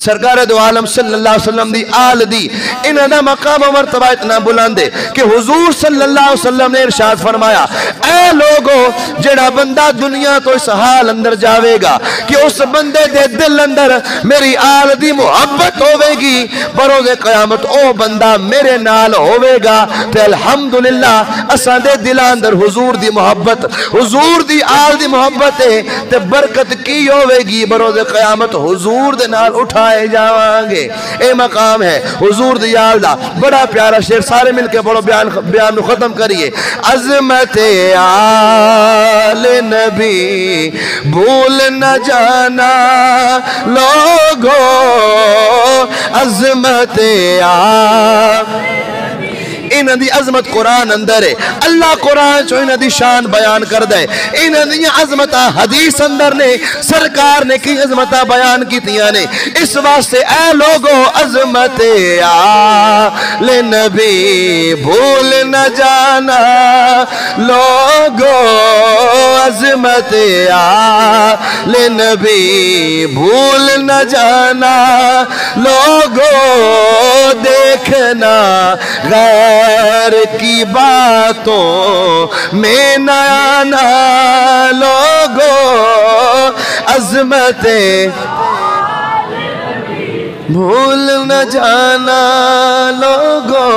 सरकार दो आलम सल्लल्लाहु अलैहि वसल्लम दी आल दी इन्हां दा मकाम और मर्तबा इतना बुलंद है कि हुजूर सल्लल्लाहु अलैहि वसल्लम ने इरशाद फरमाया, ऐ लोगो जेड़ा बंदा दुनिया तो इस हाल अंदर जावेगा कि उस बंदे दे दिल अंदर मेरी आल दी मुहब्बत होवेगी, बरोज़े क़यामत ओ बंदा मेरे नाल होवेगा। ते अल्हम्दुलिल्लाह असां दे दिल अंदर हुजूर दी मोहब्बत, हुजूर दी आल दी मोहब्बत है ते बरकत की होवेगी, बरोज़े क़यामत हुजूर दे नाल उठा जावांगे। ए मकाम है हुजूर दी आल दा। बड़ा प्यारा शेर, सारे मिलके पढ़ो, बयान नु खत्म करिए। अज़मते आल नबी भूल न जाना लोगो, अज़मते आल इन्हां दी अजमत कुरान अंदर है। अल्लाह कुरान चो इन्हां दी शान बयान कर दे। इन्हां दी अजमत हदीस अंदर ने, सरकार ने की अजमत बयान कीतियां ने। इस वास्ते ऐ लोगो अजमते आले नबी भूल न जाना लोगो, अजमते आले नबी भूल न जाना लोगो, देखना गैर की बातों में न आना लोगो, अज़मते भूल न जाना लोगो।